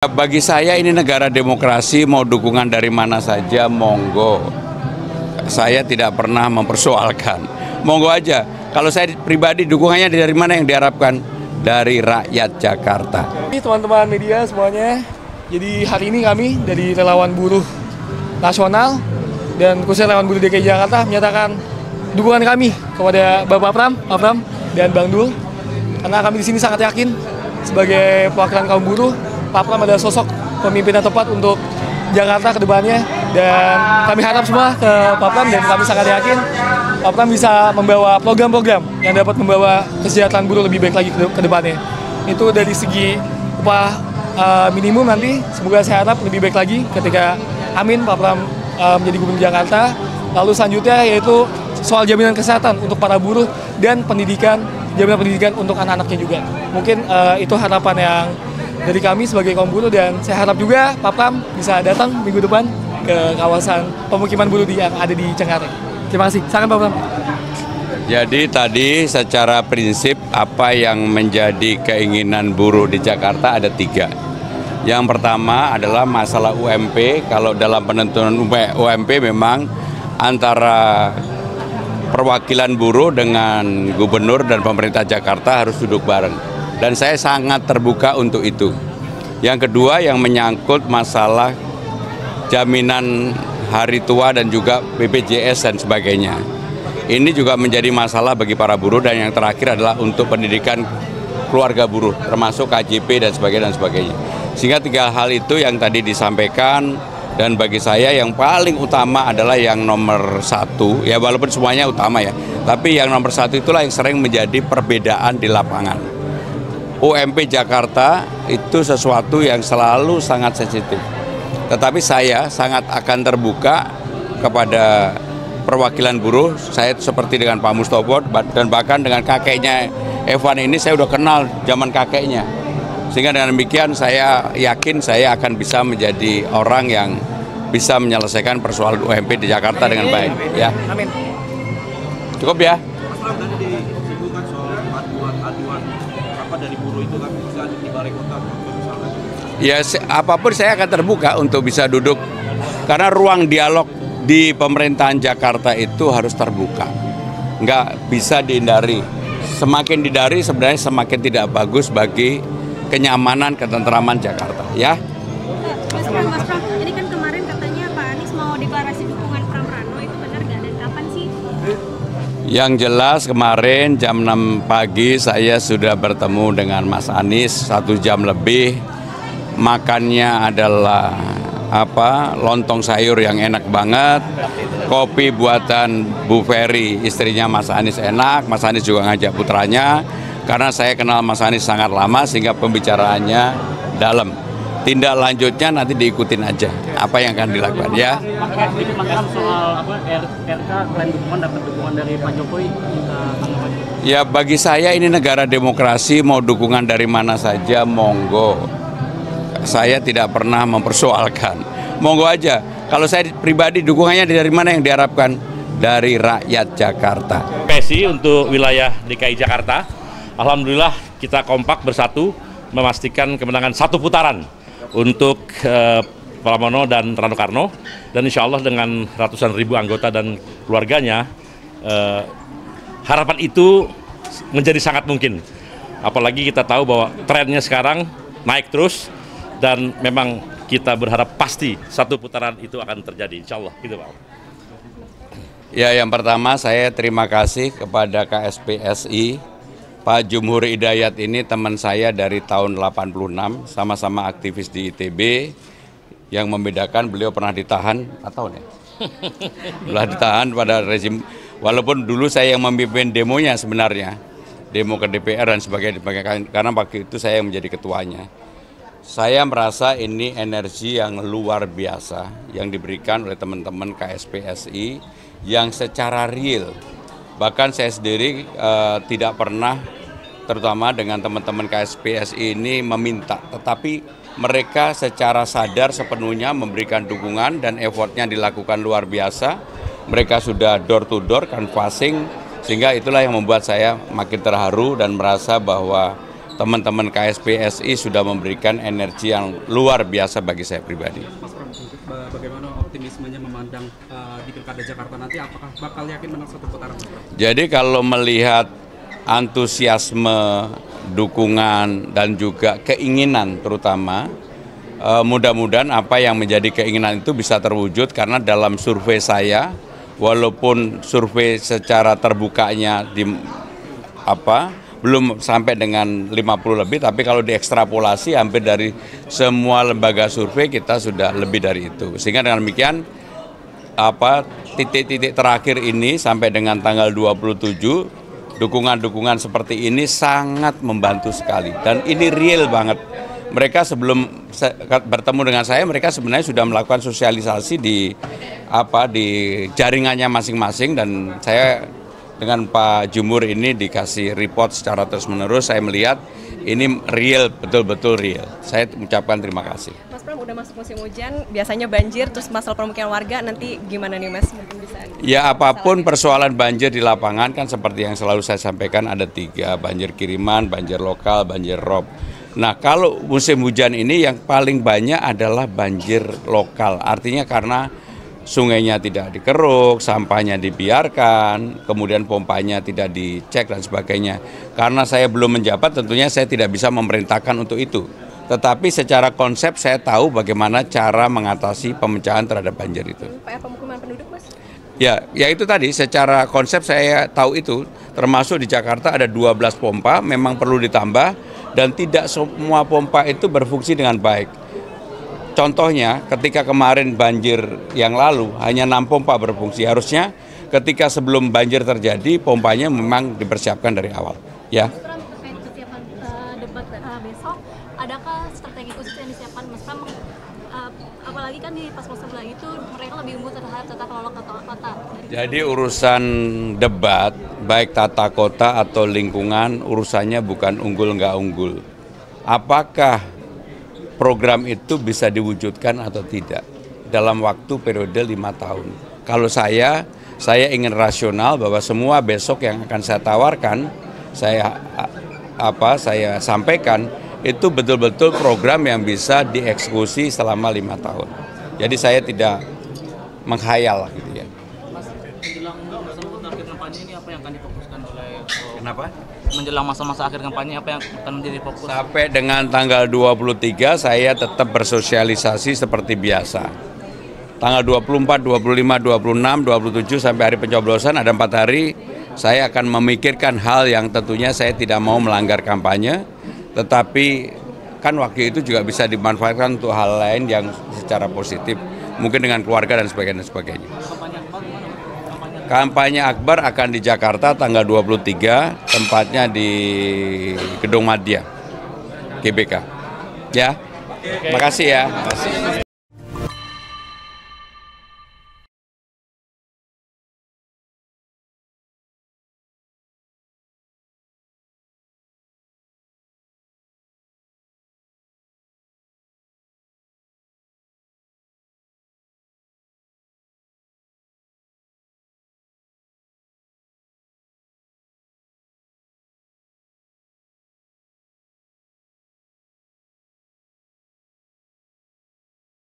Bagi saya ini negara demokrasi, mau dukungan dari mana saja, monggo. Saya tidak pernah mempersoalkan. Monggo aja. Kalau saya pribadi dukungannya dari mana yang diharapkan? Dari rakyat Jakarta. Teman-teman media semuanya, jadi hari ini kami dari relawan buruh nasional dan khususnya relawan buruh DKI Jakarta menyatakan dukungan kami kepada Bapak Pram dan Bang Dul, karena kami di sini sangat yakin sebagai perwakilan kaum buruh, Pak Pram adalah sosok pemimpin yang tepat untuk Jakarta ke depannya, dan kami harap semua ke Pak Pram, dan kami sangat yakin Pak Pram bisa membawa program-program yang dapat membawa kesejahteraan buruh lebih baik lagi ke depannya. Itu dari segi upah minimum nanti, semoga saya harap lebih baik lagi ketika amin Pak Pram menjadi gubernur Jakarta. Lalu selanjutnya yaitu soal jaminan kesehatan untuk para buruh dan pendidikan, jaminan pendidikan untuk anak-anaknya juga. Mungkin itu harapan yang dari kami sebagai kaum buruh, dan saya harap juga Pak Pram bisa datang minggu depan ke kawasan pemukiman buruh yang ada di Cengkareng. Terima kasih. Silakan Pak Pram. Jadi tadi secara prinsip apa yang menjadi keinginan buruh di Jakarta ada 3. Yang pertama adalah masalah UMP. Kalau dalam penentuan UMP memang antara perwakilan buruh dengan gubernur dan pemerintah Jakarta harus duduk bareng. Dan saya sangat terbuka untuk itu. Yang kedua yang menyangkut masalah jaminan hari tua dan juga BPJS dan sebagainya. Ini juga menjadi masalah bagi para buruh, dan yang terakhir adalah untuk pendidikan keluarga buruh, termasuk KJP dan sebagainya. Sehingga 3 hal itu yang tadi disampaikan, dan bagi saya yang paling utama adalah yang nomor 1, ya walaupun semuanya utama ya, tapi yang nomor 1 itulah yang sering menjadi perbedaan di lapangan. UMP Jakarta itu sesuatu yang selalu sangat sensitif. Tetapi saya sangat akan terbuka kepada perwakilan buruh. Saya seperti dengan Pak Mustopo dan bahkan dengan kakeknya Evan ini saya udah kenal zaman kakeknya. Sehingga dengan demikian saya yakin saya akan bisa menjadi orang yang bisa menyelesaikan persoalan UMP di Jakarta dengan baik. Ya. Amin. Cukup ya. Dari buruh itu kan bisa di balai kota misalnya. Ya apapun saya akan terbuka untuk bisa duduk, karena ruang dialog di pemerintahan Jakarta itu harus terbuka, nggak bisa dihindari. Semakin dihindari sebenarnya semakin tidak bagus bagi kenyamanan ketentraman Jakarta ya. Mas Pram, ini kan kemarin katanya Pak Anies mau deklarasi dukungan Pram Rano, itu benar nggak, dan kapan sih? Yang jelas kemarin jam 6 pagi saya sudah bertemu dengan Mas Anies 1 jam lebih. Makannya adalah lontong sayur yang enak banget. Kopi buatan Bu Ferry, istrinya Mas Anies, enak. Mas Anies juga ngajak putranya, karena saya kenal Mas Anies sangat lama sehingga pembicaraannya dalam. Tindak lanjutnya nanti diikutin aja apa yang akan dilakukan ya. Soal RK selain dukungan dapat dukungan dari Pak Jokowi. Ya bagi saya ini negara demokrasi, mau dukungan dari mana saja, monggo. Saya tidak pernah mempersoalkan. Monggo aja. Kalau saya pribadi dukungannya dari mana yang diharapkan? Dari rakyat Jakarta. PSI untuk wilayah DKI Jakarta, alhamdulillah kita kompak bersatu memastikan kemenangan 1 putaran untuk Pramono dan Rano Karno, dan insya Allah dengan ratusan ribu anggota dan keluarganya, harapan itu menjadi sangat mungkin. Apalagi kita tahu bahwa trennya sekarang naik terus, dan memang kita berharap pasti 1 putaran itu akan terjadi, insya Allah gitu Pak. Ya, yang pertama saya terima kasih kepada KSPSI. Pak Jumhur Hidayat ini teman saya dari tahun 86, sama-sama aktivis di ITB. Yang membedakan beliau pernah ditahan, atau ya? Pernah ditahan pada rezim, walaupun dulu saya yang memimpin demonya sebenarnya. Demo ke DPR dan sebagainya, karena waktu itu saya yang menjadi ketuanya. Saya merasa ini energi yang luar biasa yang diberikan oleh teman-teman KSPSI yang secara real. Bahkan saya sendiri tidak pernah, terutama dengan teman-teman KSPSI ini meminta, tetapi mereka secara sadar sepenuhnya memberikan dukungan, dan effortnya dilakukan luar biasa. Mereka sudah door to door canvassing, sehingga itulah yang membuat saya makin terharu dan merasa bahwa teman-teman KSPSI sudah memberikan energi yang luar biasa bagi saya pribadi. Mas Pram, bagaimana optimismenya memandang di Pilkada Jakarta nanti, apakah bakal yakin menang satu putaran? Jadi kalau melihat antusiasme, dukungan, dan juga keinginan terutama, mudah-mudahan apa yang menjadi keinginan itu bisa terwujud, karena dalam survei saya, walaupun survei secara terbukanya belum sampai dengan 50 lebih, tapi kalau diekstrapolasi hampir dari semua lembaga survei kita sudah lebih dari itu. Sehingga dengan demikian titik-titik terakhir ini sampai dengan tanggal 27, dukungan-dukungan seperti ini sangat membantu sekali, dan ini real banget. Mereka sebelum bertemu dengan saya, mereka sebenarnya sudah melakukan sosialisasi di jaringannya masing-masing, dan saya dengan Pak Jumur ini dikasih report secara terus-menerus. Saya melihat ini real, betul-betul real. Saya mengucapkan terima kasih. Mas Pram, udah masuk musim hujan, biasanya banjir, terus masalah permukiman warga, nanti gimana nih Mas? Mungkin bisa. Ya, apapun persoalan banjir di lapangan kan seperti yang selalu saya sampaikan, ada 3, banjir kiriman, banjir lokal, banjir rob. Nah, kalau musim hujan ini yang paling banyak adalah banjir lokal, artinya karena sungainya tidak dikeruk, sampahnya dibiarkan, kemudian pompanya tidak dicek dan sebagainya. Karena saya belum menjabat, tentunya saya tidak bisa memerintahkan untuk itu. Tetapi secara konsep saya tahu bagaimana cara mengatasi pemecahan terhadap banjir itu. PR pemukiman penduduk, Mas? Ya itu tadi, secara konsep saya tahu itu, termasuk di Jakarta ada 12 pompa, memang perlu ditambah, dan tidak semua pompa itu berfungsi dengan baik. Contohnya, ketika kemarin banjir yang lalu hanya 6 pompa berfungsi. Harusnya ketika sebelum banjir terjadi, pompanya memang dipersiapkan dari awal. Ya. Mas Pram, terkait persiapan debat besok, adakah strategi khusus yang disiapkan Mas Pram? Apalagi kan di paslon sebelah itu mereka lebih unggul terhadap tata kelola kota. Jadi urusan debat, baik tata kota atau lingkungan, urusannya bukan unggul nggak unggul. Apakah program itu bisa diwujudkan atau tidak dalam waktu periode 5 tahun. Kalau saya ingin rasional bahwa semua besok yang akan saya tawarkan, saya sampaikan itu betul-betul program yang bisa dieksekusi selama 5 tahun. Jadi saya tidak menghayal gitu ya. Mas, menjelang masa-masa akhir kampanye ini apa yang akan difokuskan oleh Kenapa? menjelang masa-masa akhir kampanye apa yang akan menjadi fokus? Sampai dengan tanggal 23 saya tetap bersosialisasi seperti biasa. Tanggal 24, 25, 26, 27 sampai hari pencoblosan ada 4 hari, saya akan memikirkan hal yang tentunya saya tidak mau melanggar kampanye, tetapi kan waktu itu juga bisa dimanfaatkan untuk hal lain yang secara positif, mungkin dengan keluarga dan sebagainya. Kampanye akbar akan di Jakarta tanggal 23, tempatnya di Gedung Madya, GBK. Ya, makasih ya.